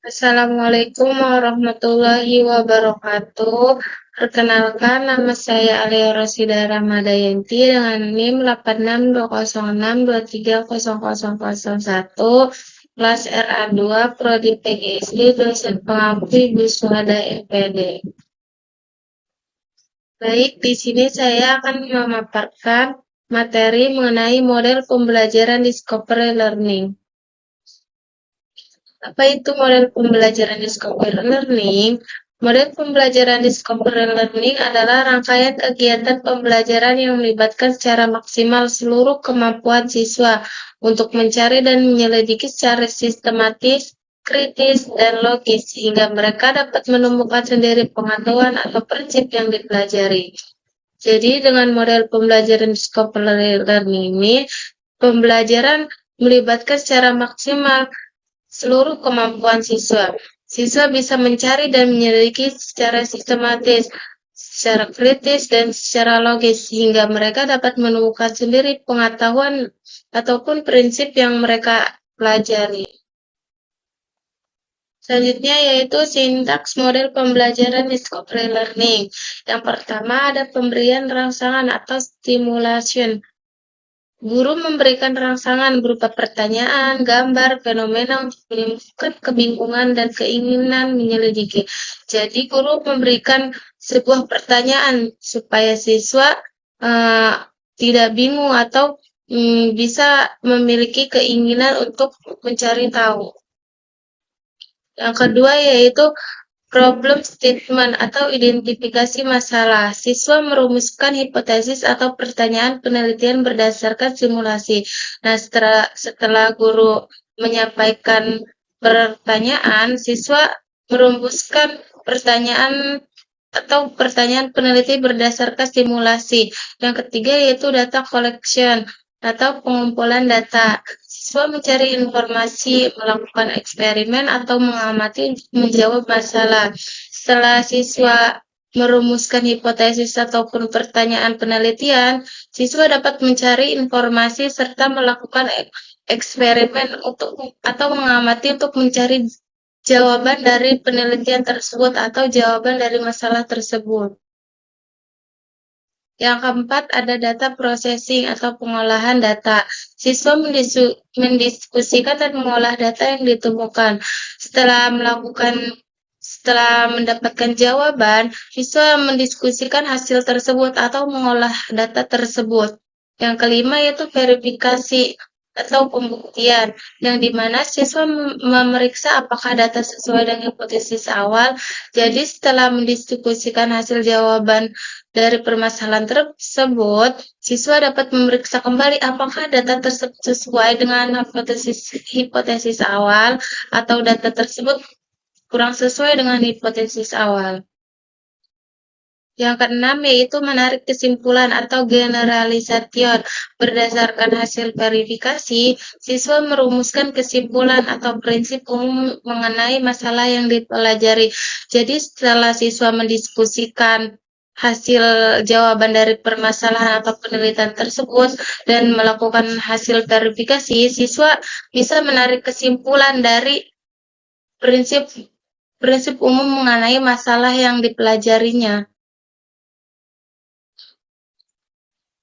Assalamualaikum warahmatullahi wabarakatuh. Perkenalkan, nama saya Alia Rosida Ramadayanti dengan NIM 862062300001, kelas RA2, Prodi PGSD, dosen pengampu Ibu Suhada MPD. Baik, di sini saya akan memaparkan materi mengenai model pembelajaran Discovery Learning. Apa itu model pembelajaran Discovery Learning? Model pembelajaran Discovery Learning adalah rangkaian kegiatan pembelajaran yang melibatkan secara maksimal seluruh kemampuan siswa untuk mencari dan menyelidiki secara sistematis, kritis, dan logis, sehingga mereka dapat menemukan sendiri pengetahuan atau prinsip yang dipelajari. Jadi, dengan model pembelajaran Discovery Learning ini, pembelajaran melibatkan secara maksimal seluruh kemampuan siswa. Siswa bisa mencari dan menyelidiki secara sistematis, secara kritis, dan secara logis, sehingga mereka dapat menemukan sendiri pengetahuan ataupun prinsip yang mereka pelajari. Selanjutnya yaitu sintaks model pembelajaran Discovery Learning. Yang pertama ada pemberian rangsangan atau stimulation. Guru memberikan rangsangan berupa pertanyaan, gambar, fenomena untuk menimbulkan kebingungan dan keinginan menyelidiki. Jadi guru memberikan sebuah pertanyaan supaya siswa tidak bingung atau bisa memiliki keinginan untuk mencari tahu. Yang kedua yaitu problem statement atau identifikasi masalah. Siswa merumuskan hipotesis atau pertanyaan penelitian berdasarkan simulasi. Nah, setelah guru menyampaikan pertanyaan, siswa merumuskan pertanyaan atau pertanyaan peneliti berdasarkan simulasi. Yang ketiga yaitu data collection atau pengumpulan data. Siswa mencari informasi, melakukan eksperimen, atau mengamati untuk menjawab masalah. Setelah siswa merumuskan hipotesis ataupun pertanyaan penelitian, siswa dapat mencari informasi serta melakukan eksperimen atau mengamati untuk mencari jawaban dari penelitian tersebut atau jawaban dari masalah tersebut. Yang keempat ada data processing atau pengolahan data. Siswa mendiskusikan dan mengolah data yang ditemukan. Setelah mendapatkan jawaban, siswa mendiskusikan hasil tersebut atau mengolah data tersebut. Yang kelima yaitu verifikasi atau pembuktian, yang dimana siswa memeriksa apakah data sesuai dengan hipotesis awal. Jadi setelah mendiskusikan hasil jawaban dari permasalahan tersebut, siswa dapat memeriksa kembali apakah data tersebut sesuai dengan hipotesis awal atau data tersebut kurang sesuai dengan hipotesis awal. Yang keenam yaitu menarik kesimpulan atau generalisation. Berdasarkan hasil verifikasi, siswa merumuskan kesimpulan atau prinsip umum mengenai masalah yang dipelajari. Jadi setelah siswa mendiskusikan hasil jawaban dari permasalahan atau penelitian tersebut dan melakukan hasil verifikasi, siswa bisa menarik kesimpulan dari prinsip umum mengenai masalah yang dipelajarinya.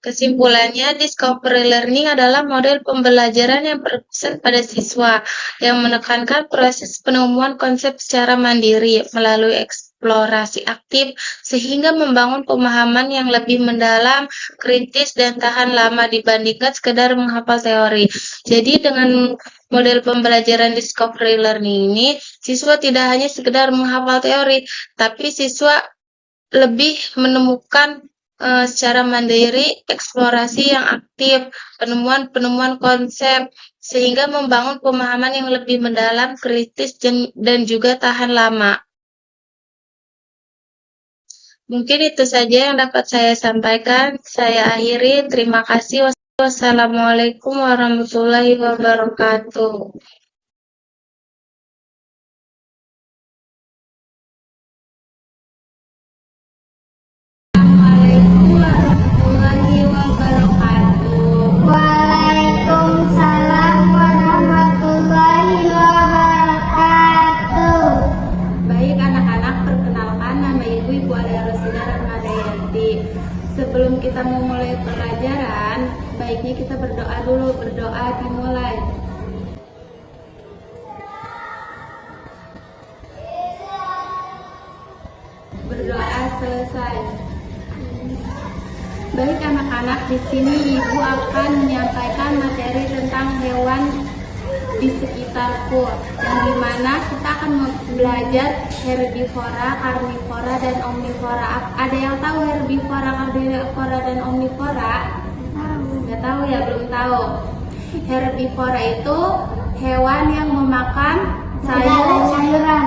Kesimpulannya, Discovery Learning adalah model pembelajaran yang berpusat pada siswa, yang menekankan proses penemuan konsep secara mandiri melalui eksplorasi aktif, sehingga membangun pemahaman yang lebih mendalam, kritis, dan tahan lama dibandingkan sekedar menghafal teori. Jadi dengan model pembelajaran Discovery Learning ini, siswa tidak hanya sekedar menghafal teori, tapi siswa lebih menemukan secara mandiri, eksplorasi yang aktif, penemuan konsep, sehingga membangun pemahaman yang lebih mendalam, kritis, dan juga tahan lama. Mungkin itu saja yang dapat saya sampaikan. Saya akhiri. Terima kasih. Wassalamualaikum warahmatullahi wabarakatuh. Waalaikumsalam warahmatullahi wabarakatuh. baiknya kita berdoa dulu. Berdoa dimulai. Berdoa selesai. Baik anak-anak, di sini Ibu akan menyampaikan materi tentang hewan di sekitarku, yang dimana kita akan belajar herbivora, karnivora, dan omnivora. Ada yang tahu herbivora, karnivora, dan omnivora? Nggak tahu ya, belum tahu. Herbivora itu hewan yang memakan sayuran.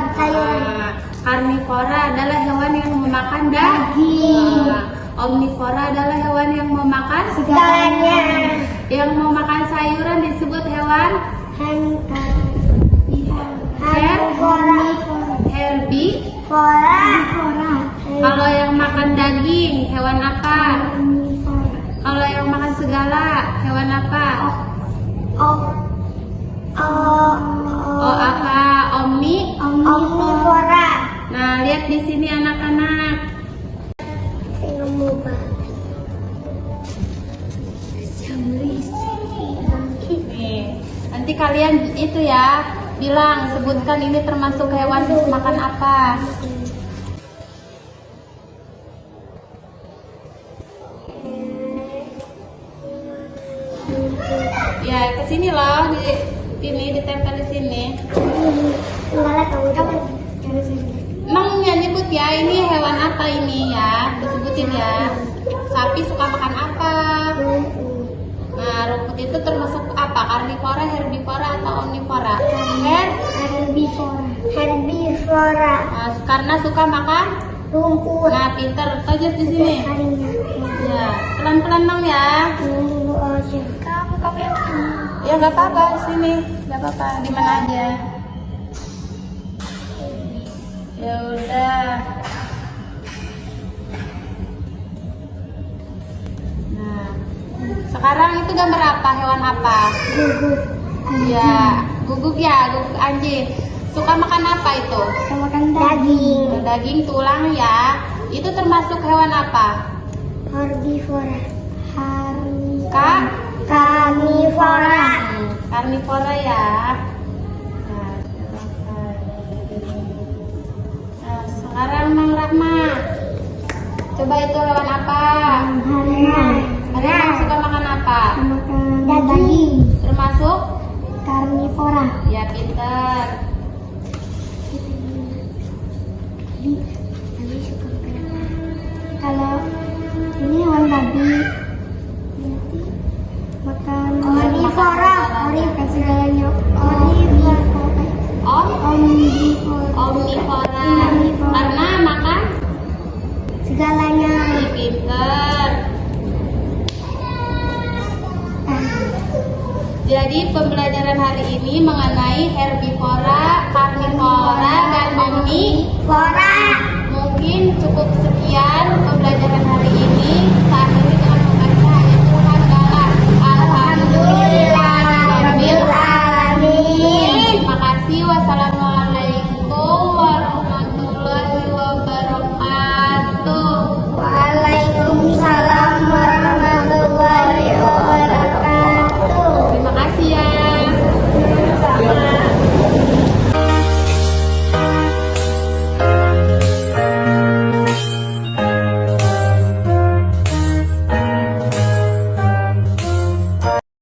Karnivora adalah hewan yang memakan daging. Omnivora adalah hewan yang memakan segalanya. Yang memakan sayuran disebut hewan herbivora. Kalau yang makan daging, hewan apa? Kalau yang makan segala, hewan apa? Apa? Omnivora. Nah, lihat di sini anak-anak. Nih, nanti kalian itu ya bilang, sebutkan ini termasuk hewan makan apa. Ya, ke sini loh, di sini ditempel di sini. Emang ya nyebut ya, ini hewan apa ini ya, disebutin ya. Sapi suka makan apa? Nah, rumput itu termasuk apa? Karnivora, herbivora, atau omnivora? Herbivora. Nah, karena suka makan rumput. Nah, pinter. Tulis di sini. Ya, pelan-pelan dong ya. Ya nggak apa-apa, sini, nggak apa-apa, di mana aja. Ya udah. Nah, sekarang itu gambar apa? Hewan apa? Guguk. Ya, guguk ya, guguk anjing. Suka makan apa itu? Suka makan daging. Daging tulang ya. Itu termasuk hewan apa? Herbivora. Karnivora. Karnivora ya. Sekarang Mang Rahma, coba itu hewan apa? Harimau suka makan apa? Daging. Termasuk? Karnivora. Ya, pinter. Kalau ini hewan babi, makan Omnivora. makan segalanya. Omnivora. Karena makan Segalanya. pinter. Jadi pembelajaran hari ini mengenai herbivora, karnivora, dan omnivora. Mungkin cukup sekian pembelajaran hari ini. Kita akhiri